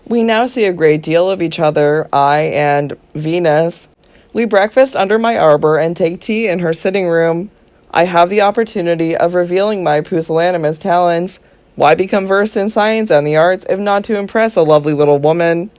We now see a great deal of each other, I and Venus. We breakfast under my arbor and take tea in her sitting room. I have the opportunity of revealing my pusillanimous talents. Why become versed in science and the arts if not to impress a lovely little woman?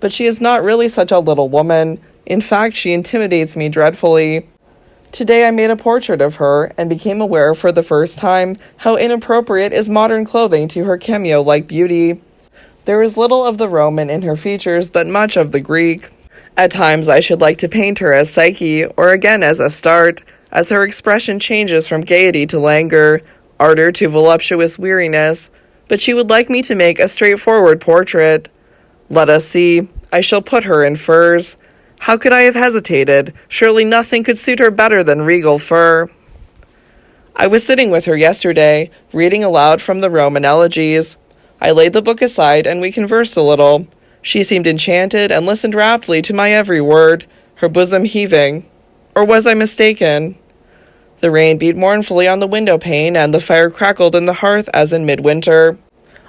But she is not really such a little woman. In fact, she intimidates me dreadfully. Today I made a portrait of her and became aware for the first time how inappropriate is modern clothing to her cameo-like beauty. There is little of the Roman in her features, but much of the Greek. At times I should like to paint her as Psyche, or again as Astarte, as her expression changes from gaiety to languor, ardor to voluptuous weariness, but she would like me to make a straightforward portrait. Let us see. I shall put her in furs. How could I have hesitated? Surely nothing could suit her better than regal fur. I was sitting with her yesterday, reading aloud from the Roman elegies. I laid the book aside and we conversed a little. She seemed enchanted and listened raptly to my every word, her bosom heaving. Or was I mistaken? The rain beat mournfully on the window pane and the fire crackled in the hearth as in midwinter.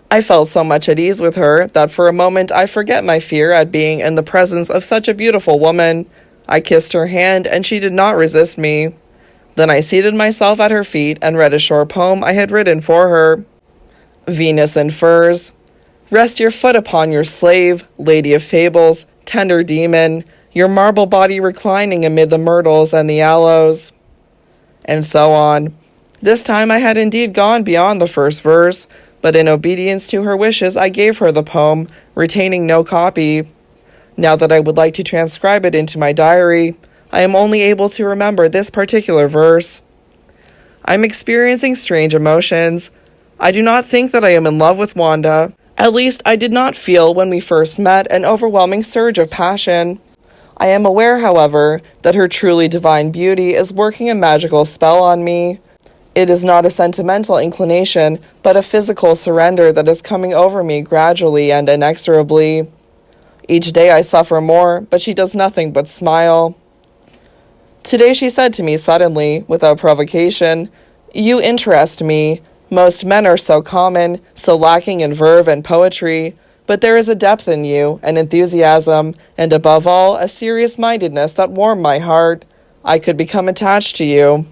I felt so much at ease with her that for a moment I forget my fear at being in the presence of such a beautiful woman. I kissed her hand and she did not resist me. Then I seated myself at her feet and read a short poem I had written for her. Venus in furs. Rest your foot upon your slave, lady of fables, tender demon, your marble body reclining amid the myrtles and the aloes. And so on. This time I had indeed gone beyond the first verse, but in obedience to her wishes I gave her the poem, retaining no copy. Now that I would like to transcribe it into my diary, I am only able to remember this particular verse. I am experiencing strange emotions. I do not think that I am in love with Wanda. At least I did not feel when we first met an overwhelming surge of passion. I am aware, however, that her truly divine beauty is working a magical spell on me. It is not a sentimental inclination, but a physical surrender that is coming over me gradually and inexorably. Each day I suffer more, but she does nothing but smile. Today she said to me suddenly, without provocation, "You interest me. Most men are so common, so lacking in verve and poetry, but there is a depth in you, an enthusiasm, and above all, a serious-mindedness that warm my heart. I could become attached to you."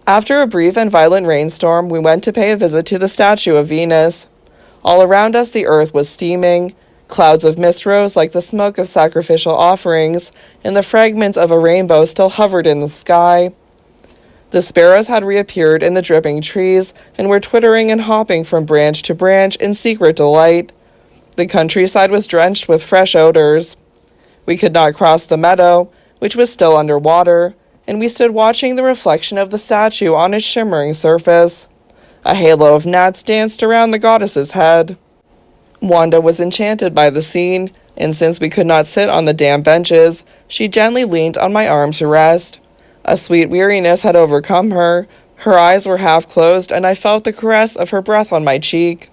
After a brief and violent rainstorm, we went to pay a visit to the statue of Venus. All around us the earth was steaming. Clouds of mist rose like the smoke of sacrificial offerings, and the fragments of a rainbow still hovered in the sky. The sparrows had reappeared in the dripping trees and were twittering and hopping from branch to branch in secret delight. The countryside was drenched with fresh odors. We could not cross the meadow, which was still under water, and we stood watching the reflection of the statue on its shimmering surface. A halo of gnats danced around the goddess's head. Wanda was enchanted by the scene, and since we could not sit on the damp benches, she gently leaned on my arm to rest. A sweet weariness had overcome her. Her eyes were half closed, and I felt the caress of her breath on my cheek.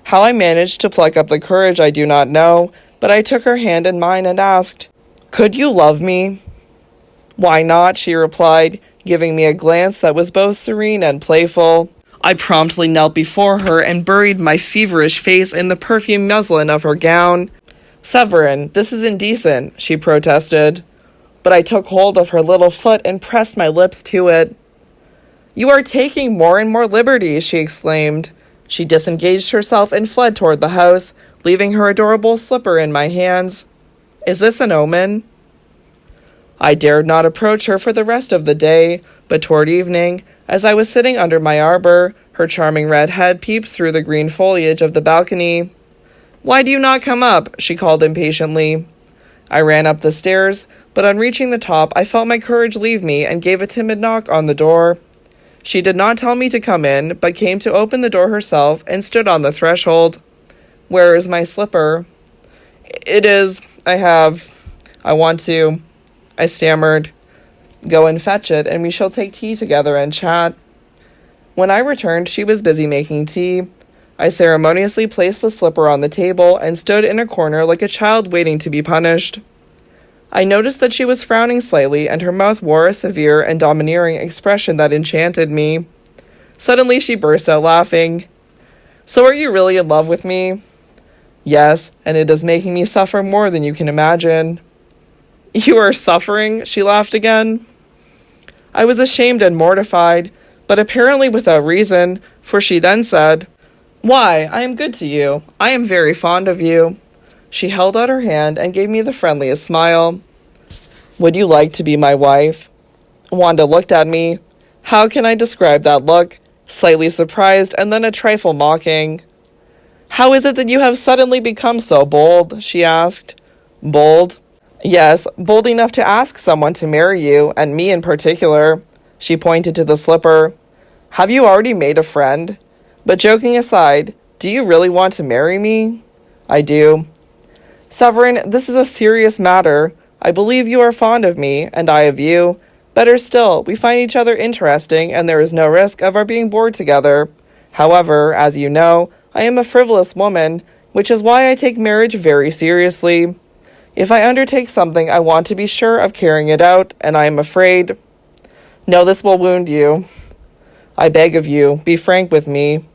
How I managed to pluck up the courage I do not know, but I took her hand in mine and asked, "Could you love me?" "Why not?" she replied, giving me a glance that was both serene and playful. I promptly knelt before her and buried my feverish face in the perfumed muslin of her gown. "Severin, this is indecent," she protested. But I took hold of her little foot and pressed my lips to it. "You are taking more and more liberties," she exclaimed. She disengaged herself and fled toward the house, leaving her adorable slipper in my hands. "Is this an omen?" I dared not approach her for the rest of the day, but toward evening, as I was sitting under my arbor, her charming red head peeped through the green foliage of the balcony. "Why do you not come up?" she called impatiently. I ran up the stairs, but on reaching the top, I felt my courage leave me and gave a timid knock on the door. She did not tell me to come in, but came to open the door herself and stood on the threshold. "Where is my slipper?" I want to," I stammered. "Go and fetch it, and we shall take tea together and chat." When I returned, she was busy making tea. I ceremoniously placed the slipper on the table and stood in a corner like a child waiting to be punished. I noticed that she was frowning slightly, and her mouth wore a severe and domineering expression that enchanted me. Suddenly she burst out laughing. "So are you really in love with me?" Yes, and it is making me suffer more than you can imagine. You are suffering? She laughed again. I was ashamed and mortified, but apparently without reason, for she then said, Why, I am good to you. I am very fond of you. She held out her hand and gave me the friendliest smile. Would you like to be my wife? Wanda looked at me. How can I describe that look? Slightly surprised and then a trifle mocking. How is it that you have suddenly become so bold? She asked. Bold? Yes, bold enough to ask someone to marry you, and me in particular. She pointed to the slipper. Have you already made a friend? But joking aside, do you really want to marry me? I do. Severin, this is a serious matter. I believe you are fond of me, and I of you. Better still, we find each other interesting, and there is no risk of our being bored together. However, as you know, I am a frivolous woman, which is why I take marriage very seriously. If I undertake something, I want to be sure of carrying it out, and I am afraid. No, this will wound you. I beg of you, be frank with me.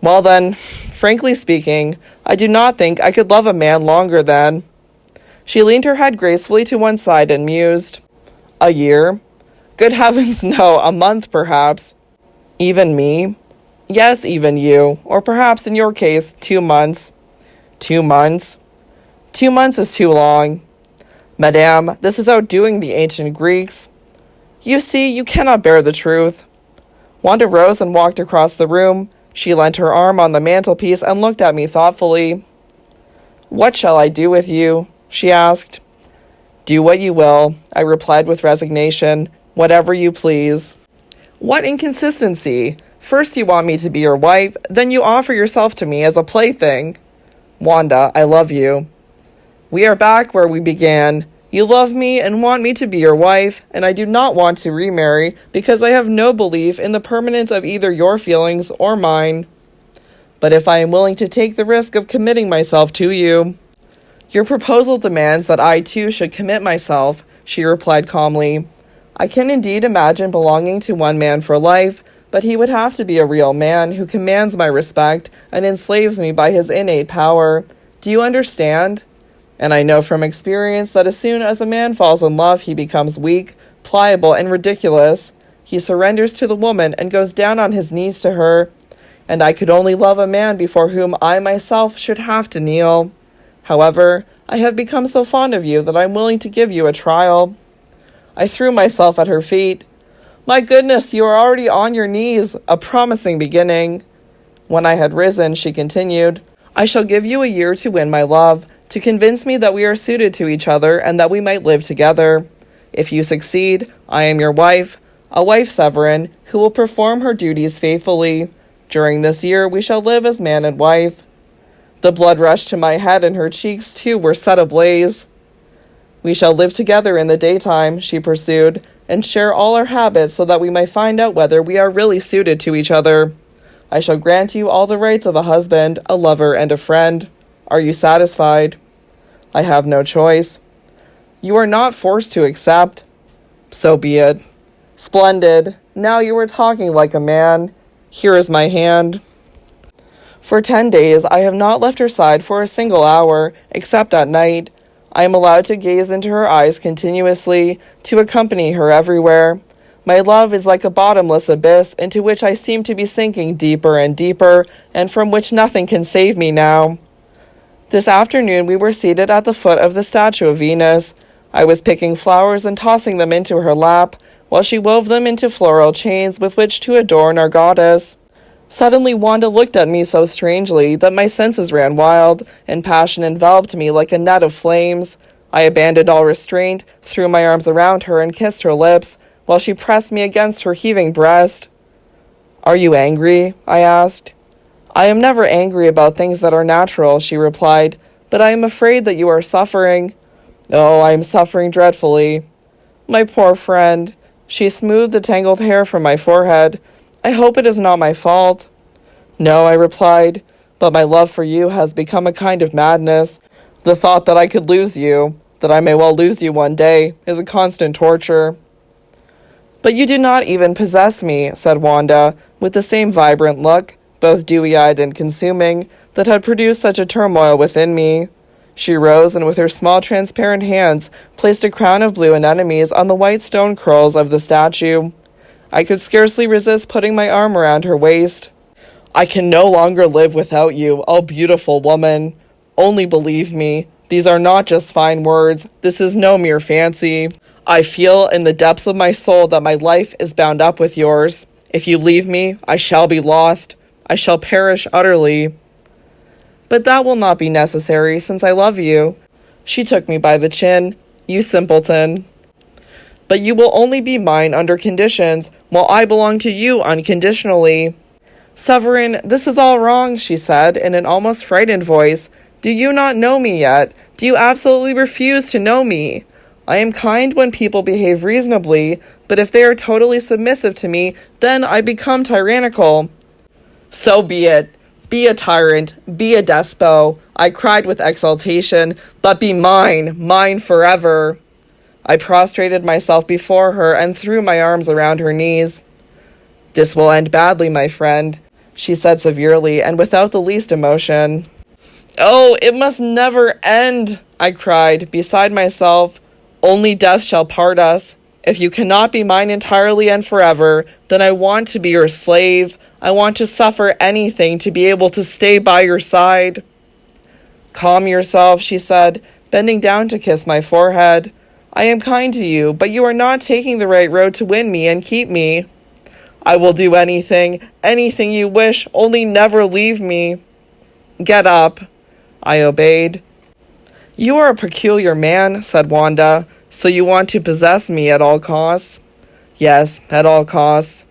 Well then, frankly speaking, I do not think I could love a man longer than... She leaned her head gracefully to one side and mused. A year? Good heavens, no, a month perhaps. Even me? Yes, even you, or perhaps in your case, 2 months. 2 months? 2 months is too long. Madame, this is outdoing the ancient Greeks. You see, you cannot bear the truth. Wanda rose and walked across the room. She leant her arm on the mantelpiece and looked at me thoughtfully. What shall I do with you? She asked. Do what you will, I replied with resignation. Whatever you please. What inconsistency! First you want me to be your wife, then you offer yourself to me as a plaything. Wanda, I love you. We are back where we began. You love me and want me to be your wife, and I do not want to remarry because I have no belief in the permanence of either your feelings or mine. But if I am willing to take the risk of committing myself to you... Your proposal demands that I too should commit myself, she replied calmly. I can indeed imagine belonging to one man for life, but he would have to be a real man who commands my respect and enslaves me by his innate power. Do you understand? And I know from experience that as soon as a man falls in love, he becomes weak, pliable, and ridiculous. He surrenders to the woman and goes down on his knees to her. And I could only love a man before whom I myself should have to kneel. However, I have become so fond of you that I am willing to give you a trial. I threw myself at her feet. My goodness, you are already on your knees, a promising beginning. When I had risen, she continued, I shall give you a year to win my love, to convince me that we are suited to each other and that we might live together. If you succeed, I am your wife, a wife, Severin, who will perform her duties faithfully. During this year, we shall live as man and wife. The blood rushed to my head, and her cheeks, too, were set ablaze. We shall live together in the daytime, she pursued, and share all our habits so that we may find out whether we are really suited to each other. I shall grant you all the rights of a husband, a lover, and a friend. Are you satisfied? I have no choice. You are not forced to accept. So be it. Splendid. Now you are talking like a man. Here is my hand. For 10 days, I have not left her side for a single hour, except at night. I am allowed to gaze into her eyes continuously, to accompany her everywhere. My love is like a bottomless abyss into which I seem to be sinking deeper and deeper, and from which nothing can save me now. This afternoon we were seated at the foot of the statue of Venus. I was picking flowers and tossing them into her lap, while she wove them into floral chains with which to adorn our goddess. Suddenly Wanda looked at me so strangely that my senses ran wild, and passion enveloped me like a net of flames. I abandoned all restraint, threw my arms around her and kissed her lips, while she pressed me against her heaving breast. Are you angry? I asked. I am never angry about things that are natural, she replied, but I am afraid that you are suffering. Oh, I am suffering dreadfully. My poor friend. She smoothed the tangled hair from my forehead. I hope it is not my fault. No, I replied, but my love for you has become a kind of madness. The thought that I could lose you, that I may well lose you one day, is a constant torture. But you do not even possess me, said Wanda, with the same vibrant look, both dewy-eyed and consuming, that had produced such a turmoil within me. She rose and with her small transparent hands placed a crown of blue anemones on the white stone curls of the statue. I could scarcely resist putting my arm around her waist. I can no longer live without you, oh beautiful woman. Only believe me, these are not just fine words. This is no mere fancy. I feel in the depths of my soul that my life is bound up with yours. If you leave me, I shall be lost. I shall perish utterly. But that will not be necessary, since I love you. She took me by the chin. You simpleton. But you will only be mine under conditions, while I belong to you unconditionally. Severin, this is all wrong, she said, in an almost frightened voice. Do you not know me yet? Do you absolutely refuse to know me? I am kind when people behave reasonably, but if they are totally submissive to me, then I become tyrannical. So be it. Be a tyrant, be a despot, I cried with exultation, but be mine forever. I prostrated myself before her and threw my arms around her knees. This will end badly, my friend, she said severely and without the least emotion. Oh, it must never end, I cried, beside myself. Only death shall part us. If you cannot be mine entirely and forever, then I want to be your slave. I want to suffer anything to be able to stay by your side. Calm yourself, she said, bending down to kiss my forehead. I am kind to you, but you are not taking the right road to win me and keep me. I will do anything you wish, only never leave me. Get up. I obeyed. You are a peculiar man, said Wanda, so you want to possess me at all costs? Yes, at all costs.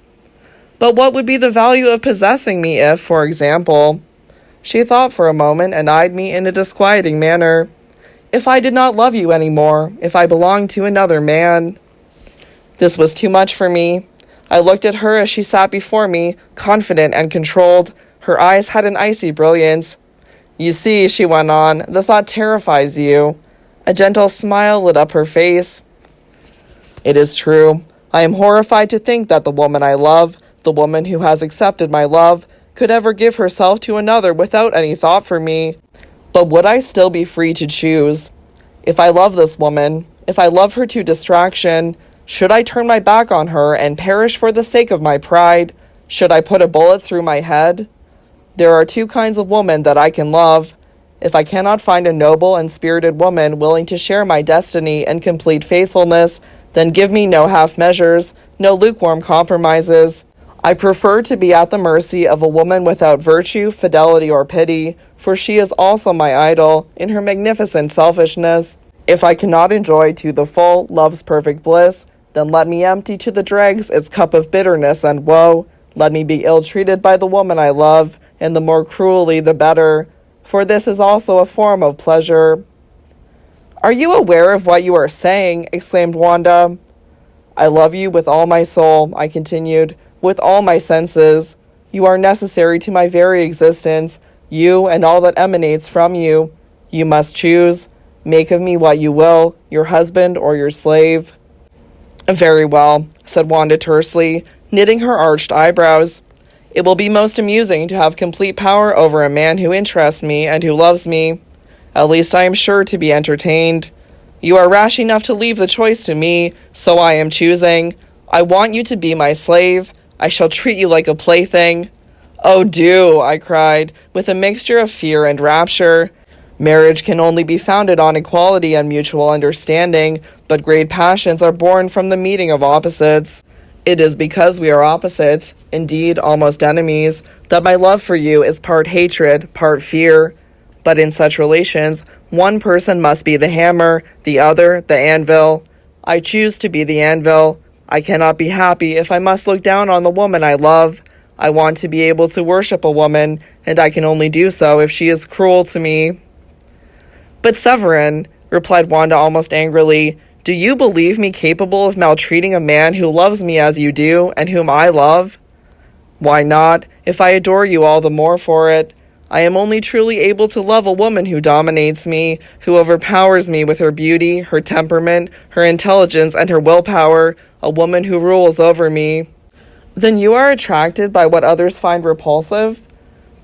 But what would be the value of possessing me if, for example... She thought for a moment and eyed me in a disquieting manner. If I did not love you any more, if I belonged to another man... This was too much for me. I looked at her as she sat before me, confident and controlled. Her eyes had an icy brilliance. You see, she went on, the thought terrifies you. A gentle smile lit up her face. It is true. I am horrified to think that the woman I love, the woman who has accepted my love, could ever give herself to another without any thought for me. But would I still be free to choose? If I love this woman, if I love her to distraction, should I turn my back on her and perish for the sake of my pride? Should I put a bullet through my head? There are two kinds of women that I can love. If I cannot find a noble and spirited woman willing to share my destiny and complete faithfulness, then give me no half measures, no lukewarm compromises. I prefer to be at the mercy of a woman without virtue, fidelity, or pity, for she is also my idol in her magnificent selfishness. If I cannot enjoy to the full love's perfect bliss, then let me empty to the dregs its cup of bitterness and woe. Let me be ill-treated by the woman I love, and the more cruelly the better, for this is also a form of pleasure. Are you aware of what you are saying? Exclaimed Wanda. I love you with all my soul, I continued, with all my senses. You are necessary to my very existence, you and all that emanates from you. You must choose. Make of me what you will, your husband or your slave. Very well, said Wanda tersely, knitting her arched eyebrows. It will be most amusing to have complete power over a man who interests me and who loves me. At least I am sure to be entertained. You are rash enough to leave the choice to me, so I am choosing. I want you to be my slave. I shall treat you like a plaything. Oh, do, I cried, with a mixture of fear and rapture. Marriage can only be founded on equality and mutual understanding, but great passions are born from the meeting of opposites. It is because we are opposites, indeed almost enemies, that my love for you is part hatred, part fear. But in such relations, one person must be the hammer, the other the anvil. I choose to be the anvil. I cannot be happy if I must look down on the woman I love. I want to be able to worship a woman, and I can only do so if she is cruel to me. But Severin, replied Wanda almost angrily, do you believe me capable of maltreating a man who loves me as you do, and whom I love? Why not, if I adore you all the more for it? I am only truly able to love a woman who dominates me, who overpowers me with her beauty, her temperament, her intelligence, and her willpower, a woman who rules over me. Then you are attracted by what others find repulsive?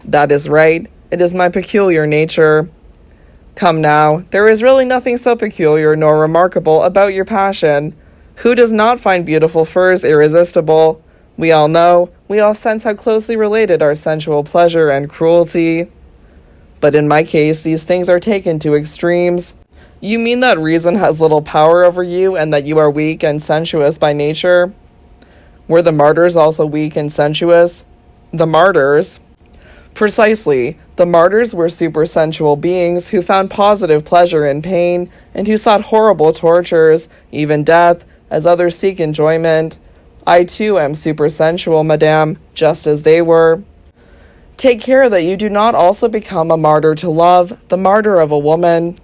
That is right. It is my peculiar nature. Come now, there is really nothing so peculiar nor remarkable about your passion. Who does not find beautiful furs irresistible? We all know, we all sense how closely related are sensual pleasure and cruelty. But in my case, these things are taken to extremes. You mean that reason has little power over you and that you are weak and sensuous by nature? Were the martyrs also weak and sensuous? The martyrs? Precisely. The martyrs were supersensual beings who found positive pleasure in pain and who sought horrible tortures, even death, as others seek enjoyment. I too am supersensual, madame, just as they were. Take care that you do not also become a martyr to love, the martyr of a woman.